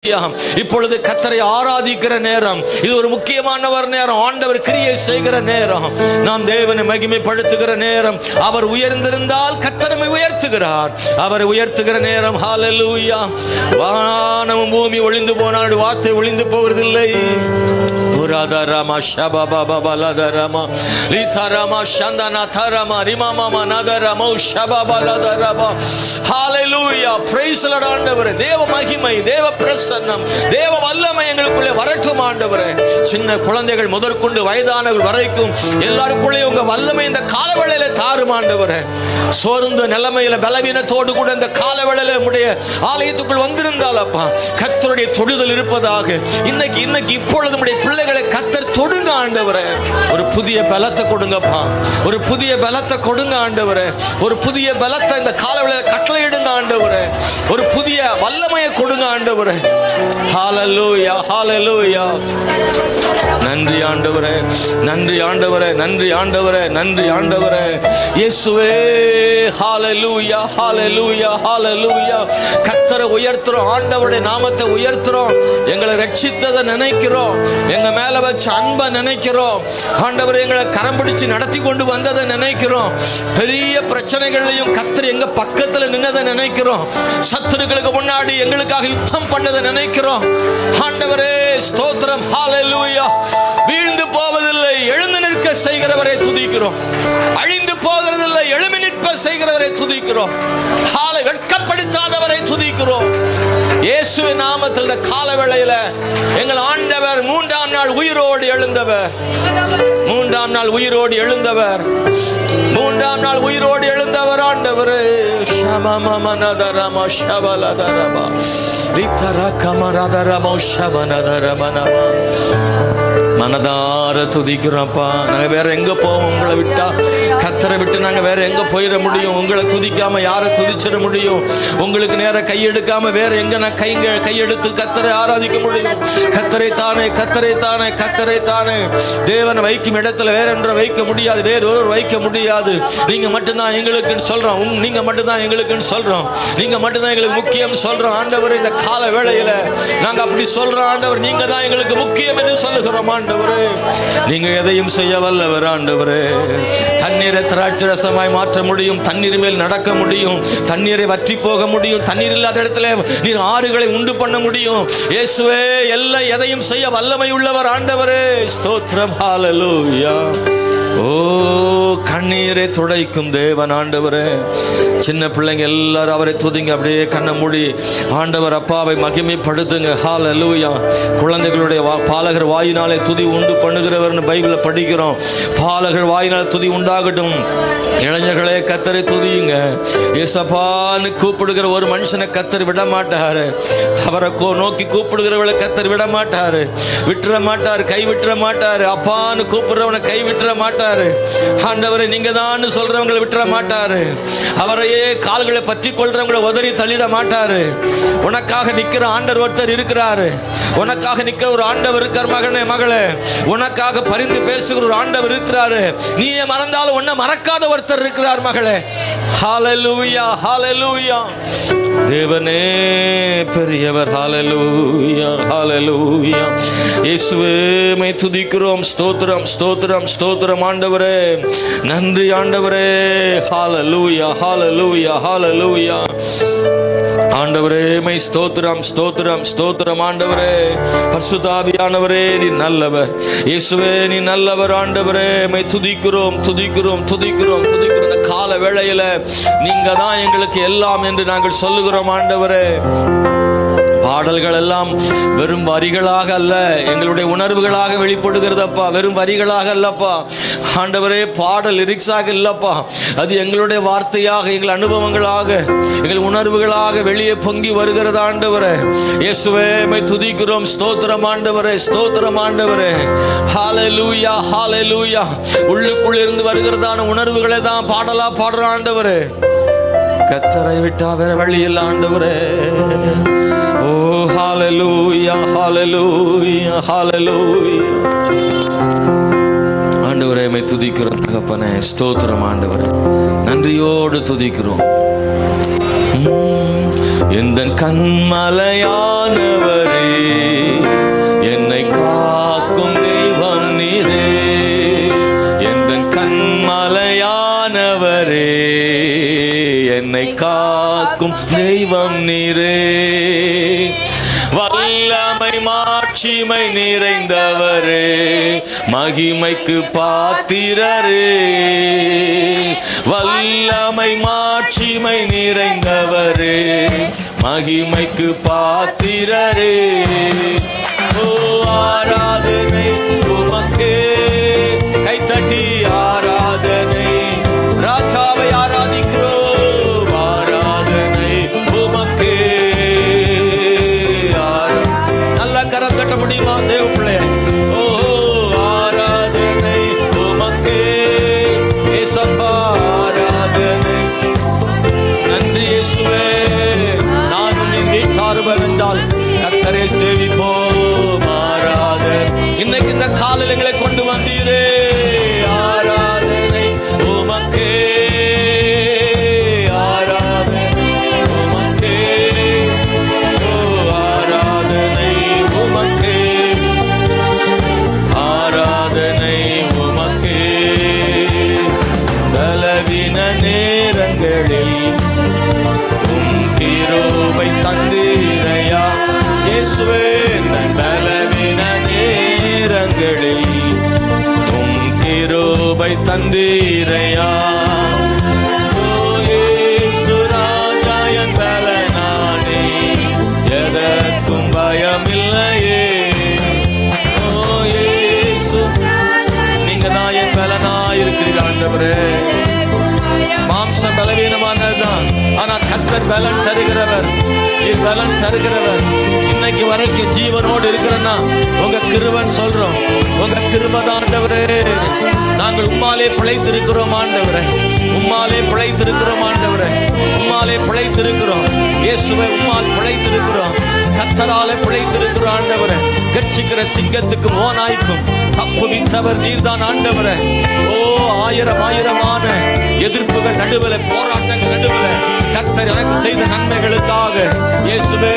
இப்பொழுது கர்த்தரை ஆராதிக்கிற நேரம். இது ஒரு முக்கியமான நேரம். ஆண்டவர் கிரியை செய்கிற நேரம். நாம் தேவனை மகிமைப்படுத்துகிற நேரம். அவர் உயர்ந்திருந்தால் கர்த்தர் நம்மை உயர்த்துகிறார். அவரை உயர்த்துகிற நேரம். ஹல்லேலூயா. வானமும் பூமி ஒளிந்து போனால் வார்த்தை ஒளிந்து போவதில்லை. Radarama Shababa Baladarama Litarama Shandana Tarama Rimama Nadarama Shababa Ladarama. Hallelujah. Praise the Lord. ஆண்டவரே, தேவ மகிமை, தேவ பிரசன்னம், தேவ வல்லமை எங்களுக்குள்ளே வரட்டும் ஆண்டவரே. சின்ன குழந்தைகள் முதற்கொண்டு வயதானவர்கள் வரைக்கும் எல்லாருக்குள்ளே உங்க வல்லமை இந்த காலவேளையில தாரும் ஆண்டவரே. சோர்ந்த நிலைமையில பலவீனத்தோடு கூட இந்த காலவேளையில உம்முடைய ஆலயத்துக்குள் வந்திருந்தால் அப்பா, கர்த்தருடைய தொடுதல் இருப்பதாக. இன்னைக்கு இப்பொழுது உம்முடைய பிள்ளைகளை கர்த்தர் தொடுங்க ஆண்டவரே. ஒரு புதிய பலத்தை கொடுங்கப்பா. ஒரு புதிய பலத்தை கொடுங்க ஆண்டவரே. ஒரு புதிய பலத்தை இந்த காலவேளையில கட்டளையிடுங்க ஆண்டவரே. ஒரு புதிய வல்லமையை கொடுங்க ஆண்டவரே. ஹல்லேலூயா, ஹல்லேலூயா. நன்றி ஆண்டவரே, நன்றி ஆண்டவரே, நன்றி ஆண்டவரே, நன்றி ஆண்டவரே. இயேசுவே, ஹல்லேலூயா, ஹல்லேலூயா, ஹல்லேலூயா. கர்த்தரை உயர்த்துறோம், ஆண்டவருடைய நாமத்தை உயர்த்துறோம். எங்களை ரட்சித்ததை நினைக்கிறோம். எங்க மேல வச்ச அன்பை நினைக்கிறோம். ஆண்டவரே, எங்களை கரம் பிடிச்சு நடத்தி கொண்டு வந்ததை நினைக்கிறோம். பெரிய பிரச்சனைகளையும் கர்த்தர் எங்க பக்கத்துல நின்னதை நினைக்கிறோம். சத்துருக்களுக்கு முன்னாடி எங்களுக்காக யுத்தம் பண்ணதை நினைக்கிறோம். ஆண்டவரே ஸ்தோத்திரம். ஹல்லேலூயா. வீழ்ந்து போவதில்லை, எழுந்து நிற்க செய்கிறவரை துதிக்கிறோம். அழிந்து போகிறதில்லை, எழுமி நிற்ப செய்கிறவரை துதிக்கிறோம். வெட்கப்படுத்தாதவரை துதிக்கிறோம். இயேசுவின் நாமத்தில் காலவேளையில எங்கள் ஆண்டவர் மூன்றாம் நாள் உயிரோடு எழுந்தவர். மூன்றாம் நாள் உயிரோடு எழுந்தவர். மூன்றாம் நாள் உயிரோடு எழுந்தவர் ஆண்டவரே. ஷமமமனதரம ஷபலதரம லிதரகமரதரம ஷபனதரமனம. மனதார துதிக்கிறோம்ப்பா. நாங்க வேற எங்க போவோம்? உங்களை விட்டா, கர்த்தரை விட்டு நாங்க வேற எங்க போயிட முடியும்? உங்களை துதிக்காம யாரை துதிச்சிட முடியும்? உங்களுக்கு நேர கையெடுக்காம வேற எங்க நான் கையெடுத்து கர்த்தரை ஆராதிக்க முடியும்? கர்த்தரை தானே, கர்த்தரை தானே, கர்த்தரை தானே. தேவனை வைக்கும் இடத்துல வேற ஒன்றை வைக்க முடியாது, வேற ஒருவர் வைக்க முடியாது. நீங்க மட்டும்தான் எங்களுக்குன்னு சொல்றோம். நீங்க மட்டும்தான் எங்களுக்குன்னு சொல்றோம். நீங்க மட்டும்தான் எங்களுக்கு முக்கியம் சொல்றோம் ஆண்டவர். இந்த கால வேளையில நாங்க அப்படி சொல்றோம் ஆண்டவர். நீங்க தான் எங்களுக்கு முக்கியம் என்று சொல்லுகிறோம் ஆண்டவரே. நீங்க எதையும் செய்ய வல்லவர் ஆண்டவரே. தண்ணீரை திராட்சை ரசமாய் மாற்ற முடியும். தண்ணீர் மேல் நடக்க முடியும். தண்ணீரை வற்றி போக முடியும். தண்ணீர் இல்லாத இடத்துல நீர் ஆறுகளை உண்டு பண்ண முடியும். இயேசுவே, எல்லாம் எதையும் செய்ய வல்லமை உள்ளவர் ஆண்டவரே. ஸ்தோத்திரம். ஹல்லேலூயா. ஓ, கண்ணீரை துடைக்கும் தேவன் ஆண்டவரே. சின்ன பிள்ளைங்க எல்லாரும் அவரை துதிங்க. அப்படியே கண்ணை மூடி ஆண்டவர் அப்பாவை மகிமைப்படுத்துங்க. ஹல்லேலூயா. குழந்தைகளுடைய பாலகர் வாயினாலே துதி உண்டு பண்ணுகிறவர்னு பைபிளில் படிக்கிறோம். பாலகர் வாயினால் துதி உண்டாகட்டும். இளைஞர்களே, கர்த்தரை துதியுங்க. ஏசப்பான்னு கூப்பிடுகிற ஒரு மனுஷனை கர்த்தர் விட மாட்டாரு. அவரை நோக்கி கூப்பிடுகிறவளை கர்த்தர் விட மாட்டாரு, விட்டுற மாட்டாரு, கை விட்டுற மாட்டாரு. அப்பான்னு கூப்பிடுறவனை கை விட்டுற மாட்டாரு. ஆண்டவரை நீங்க தான் சொல்றவங்களை விட்டுற மாட்டாரு. அவரையே கால்களை பற்றி கொள்றவங்களை உதறி தள்ளிட மாட்டாரு. உனக்காக நிக்கிற ஆண்டவர் ஒருத்தர் இருக்கிறாரு. உனக்காக நிக்கிற ஒரு ஆண்டவர் இருக்கார். மகனே, மகளே, உனக்காக பரிந்து பேசுகிற ஒரு ஆண்டவர் இருக்கிறாரு. நீயே மறந்தாலும் உன்னை மறக்காத ஒருத்தர் இருக்கிறார் மகளே. ஹல்லேலூயா, ஹல்லேலூயா. தேவனே பெரியவர். ஹல்லேலூயா, ஹல்லேலூயா. இயேசுவே, மை துதிக்கிறோம். ஸ்தோத்திரம், ஸ்தோத்திரம், ஸ்தோத்திரம் ஆண்டவரே. நன்றி ஆண்டவரே. ஹல்லேலூயா, ஹல்லேலூயா, ஹல்லேலூயா. ஆண்டவரே, மை ஸ்தோத்திரம், ஸ்தோத்திரம், ஸ்தோத்திரம் ஆண்டவரே. பரிசுத்த ஆவியானவரே, நீ நல்லவர். இயேசுவே, நீ நல்லவர் ஆண்டவரே. மை துதிக்கிறோம், துதிக்கிறோம், துதிக்கிறோம், துதிக்கிறோம். இந்த கால வேளையில நீங்க தான் எங்களுக்கு எல்லாம் என்று நாங்கள் சொல்லுகிறோம் ஆண்டவரே. பாடல்கள் எல்லாம் வெறும் வரிகளாக அல்ல, எங்களுடைய உணர்வுகளாக வெளிப்படுகிறதப்பா. வெறும் வரிகளாக அல்லப்பா ஆண்டவரே. பாடல் லிரிக்ஸாக இல்லப்பா. அது எங்களுடைய வார்த்தையாக, எங்கள் அனுபவங்களாக, எங்கள் உணர்வுகளாக வெளியே பொங்கி வருகிறது ஆண்டவரே. இயேசுவே, மை துதிக்கிறோம். ஸ்தோத்திரம் ஆண்டவரே, ஸ்தோத்திரம் ஆண்டவரே. ஹல்லேலூயா, ஹல்லேலூயா. உள்ளுக்குள் இருந்து வருகிறதான உணர்வுகளை தான் பாடலா பாடுற ஆண்டவரே. கர்த்தரை விட்டா வேற வழி இல்லை ஆண்டவரே. ஓ, ஹல்லேலூயா, ஹல்லேலூயா, ஹல்லேலூயா. ஆண்டவரே, மை துதிக்கிறோம் தகப்பனே. ஸ்தோத்திரம் ஆண்டவரே. நன்றியோடு துதிக்கிறோம். எந்தன் கண்மலையானவரே, என்னை காக்கும் தெய்வம் நீரே. எந்தன் கண்மலையானவரே, என்னை காக்கும் தெய்வம் நீரே. வல்லமை மாட்சிமை நிறைந்தவரே, மகிமைக்கு பாத்திரரே. வல்லமை மாட்சிமை நிறைந்தவரே, மகிமைக்கு பாத்திரரே. ஓ ஆராதனை உமக்கே, கைத்தட்டி ஆராதனை, ராஜாவை ஆராதிக்கிறோம். ஆராதனை உமக்கே. நல்லா கரம் தட்ட முடியுமா தேவ பிள்ளைய? ஓ ஆராதனை உமக்கே ஏசப்பா, ஆராதனை. நன்றி இயேசுவே. நானும் என் வீட்டாரும் என்றால் கர்த்தரை சேவிப்போம். ஆராதனை. இன்னைக்கு இந்த காலையில் எங்களை கொண்டு வந்தீரே. ஆராதனை உமக்கே, ஆராதனை உமக்கே. ஓ ஆராதனை உமக்கே, ஆராதனை உமக்கே. பலவீன நேரங்களில் உம் கிருபை தந்தீரையா இயேசுவே. பலவீன நேரங்களில் உம் கிருபை தந்தீரையா. ஓ இயேசு ராஜா என் பலனானே, எதற்கும் பயமில்லையே. ஓ இயேசு, நீங்க தான் என் பலனாய் இருக்கிறீர்கள் ஆண்டவரே. மாம்சம் பலவீனமானதுதான், ஆனா கர்த்தர் பலன் தருகிறவர், பலன் தருகிறவர். இன்னைக்கு வரைக்கும் ஜீவனோடு இருக்கிறன்னா உங்க கிருபைன்னு சொல்றோம். உங்க கிருபை தான் ஆண்டவரே. நாங்கள் உம்மாலே பிழைத்திருக்கிறோம் ஆண்டவரே, உம்மாலே பிழைத்திருக்கிறோம் ஆண்டவரே, உம்மாலே பிழைத்திருக்கிறோம் இயேசுவே. உம்மால் பிழைத்திருக்கிறோம், கர்த்தராலே பிழைத்திருக்கிறோம் ஆண்டவரே. கட்சிக்கிற சிங்கத்துக்கும் ஓநாய்க்கும் தப்புவித்தவர் நீர்தான் ஆண்டவரே. ஓ ஆயிரம் ஆயிரமான எதிர்ப்புகள் நடுவில், போராட்டங்கள் நடுவில் கர்த்தர் எனக்கு செய்த நன்மைகளுக்காக இயேசுவே